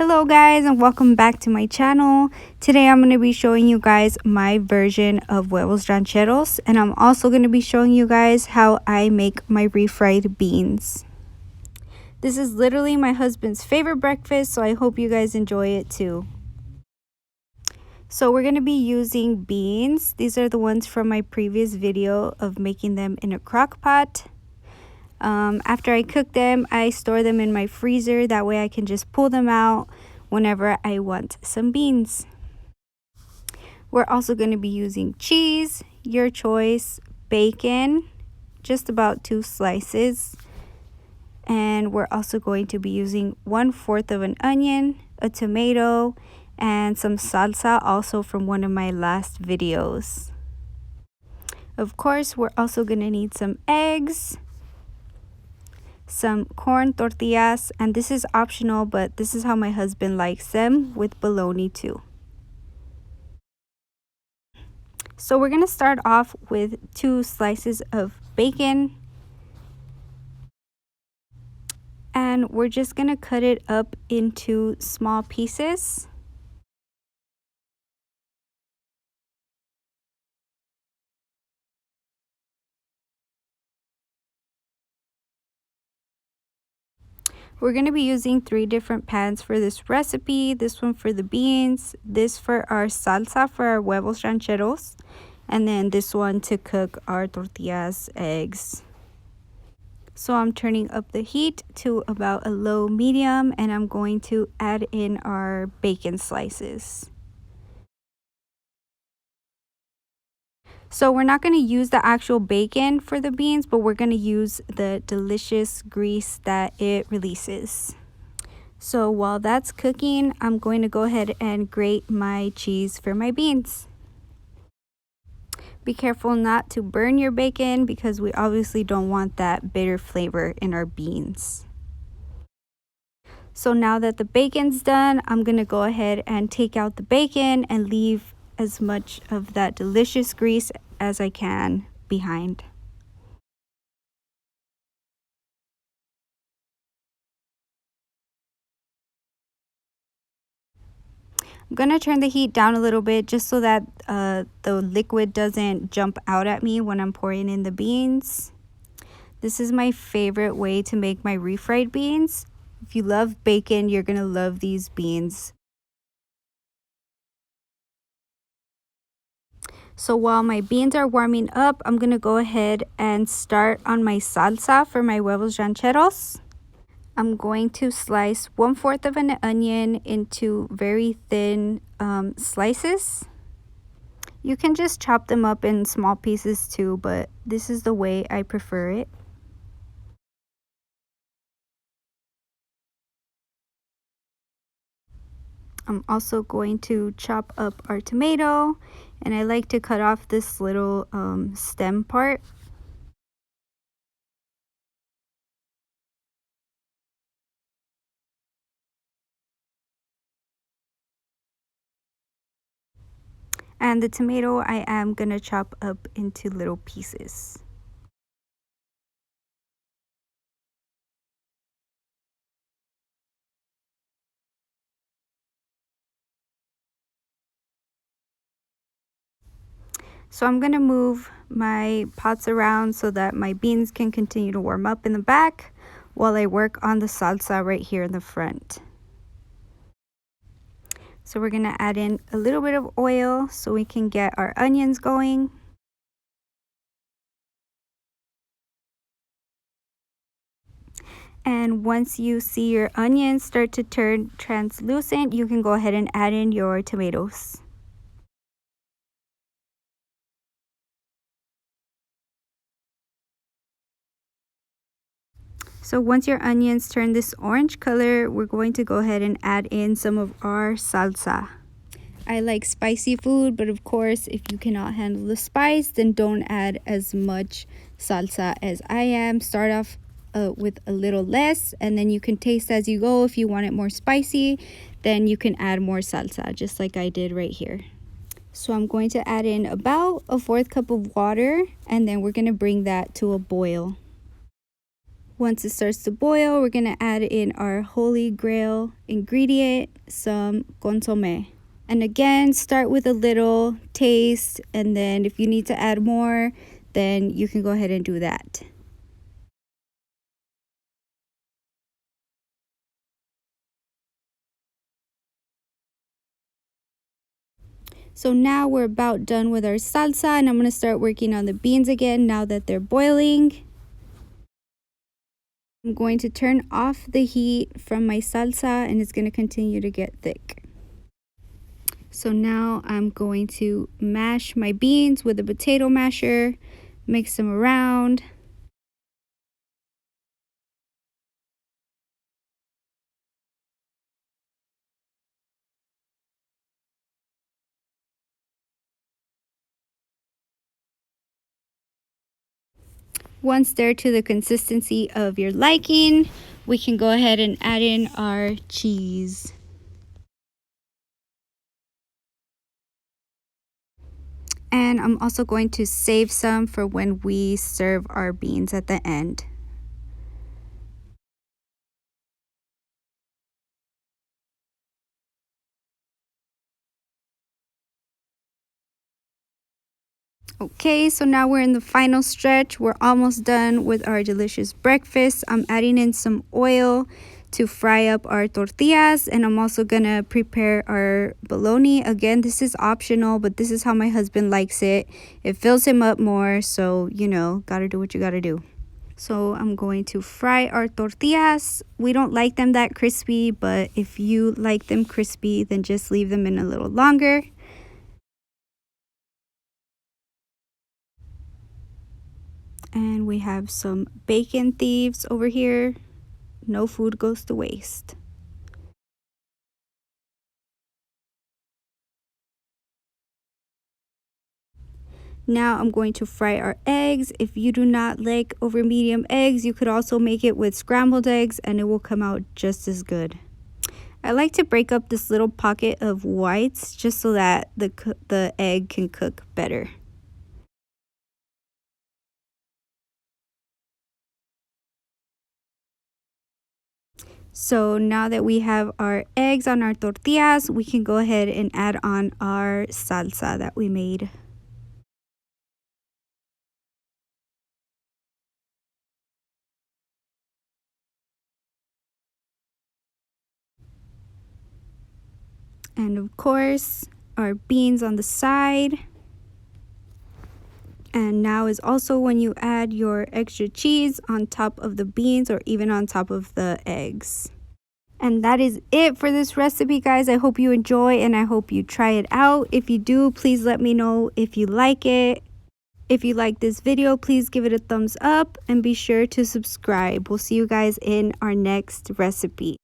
Hello guys, and welcome back to my channel. Today I'm going to be showing you guys my version of huevos rancheros, and I'm also going to be showing you guys how I make my refried beans. This is literally my husband's favorite breakfast, so I hope you guys enjoy it too. So we're going to be using beans. These are the ones from my previous video of making them in a crock pot. After I cook them, I store them in my freezer. That way I can just pull them out whenever I want some beans. We're also going to be using cheese, your choice, bacon, just about 2 slices. And we're also going to be using 1/4 of an onion, a tomato, and some salsa, also from one of my last videos. Of course, we're also going to need some eggs, some corn tortillas, and this is optional, but this is how my husband likes them, with bologna too. So we're going to start off with 2 slices of bacon, and we're just going to cut it up into small pieces. We're going to be using 3 different pans for this recipe. This one for the beans, this for our salsa for our huevos rancheros, and then this one to cook our tortillas, eggs. So I'm turning up the heat to about a low medium, and I'm going to add in our bacon slices. So we're not going to use the actual bacon for the beans, but we're going to use the delicious grease that it releases. So while that's cooking, I'm going to go ahead and grate my cheese for my beans. Be careful not to burn your bacon, because we obviously don't want that bitter flavor in our beans. So now that the bacon's done, I'm going to go ahead and take out the bacon and leave as much of that delicious grease as I can behind. I'm gonna turn the heat down a little bit just so that the liquid doesn't jump out at me when I'm pouring in the beans. This is my favorite way to make my refried beans. If you love bacon, you're gonna love these beans. So while my beans are warming up, I'm gonna go ahead and start on my salsa for my huevos rancheros. I'm going to slice 1/4 of an onion into very thin slices. You can just chop them up in small pieces too, but this is the way I prefer it. I'm also going to chop up our tomato, and I like to cut off this little stem part. And the tomato I am gonna chop up into little pieces. So I'm gonna move my pots around so that my beans can continue to warm up in the back while I work on the salsa right here in the front. So we're gonna add in a little bit of oil so we can get our onions going. And once you see your onions start to turn translucent, you can go ahead and add in your tomatoes. So once your onions turn this orange color, we're going to go ahead and add in some of our salsa. I like spicy food, but of course, if you cannot handle the spice, then don't add as much salsa as I am. Start off with a little less, and then you can taste as you go. If you want it more spicy, then you can add more salsa, just like I did right here. So I'm going to add in about a 1/4 cup of water, and then we're going to bring that to a boil. Once it starts to boil, we're going to add in our holy grail ingredient, some consome. And again, start with a little taste, and then if you need to add more, then you can go ahead and do that. So now we're about done with our salsa, and I'm going to start working on the beans again now that they're boiling. I'm going to turn off the heat from my salsa, and it's going to continue to get thick. So now I'm going to mash my beans with a potato masher, mix them around. Once they're to the consistency of your liking, we can go ahead and add in our cheese. And I'm also going to save some for when we serve our beans at the end. Okay, so now we're in the final stretch. We're almost done with our delicious breakfast. I'm adding in some oil to fry up our tortillas, and I'm also gonna prepare our bologna. Again, this is optional, but this is how my husband likes it. It fills him up more, so you know, gotta do what you gotta do. So I'm going to fry our tortillas. We don't like them that crispy, but if you like them crispy, then just leave them in a little longer. And we have some bacon thieves over here. No food goes to waste. Now I'm going to fry our eggs. If you do not like over medium eggs, you could also make it with scrambled eggs and it will come out just as good. I like to break up this little pocket of whites just so that the egg can cook better. So now that we have our eggs on our tortillas, we can go ahead and add on our salsa that we made. And of course, our beans on the side. And now is also when you add your extra cheese on top of the beans or even on top of the eggs. And that is it for this recipe, guys. I hope you enjoy and I hope you try it out. If you do, please let me know if you like it. If you like this video, please give it a thumbs up and be sure to subscribe. We'll see you guys in our next recipe.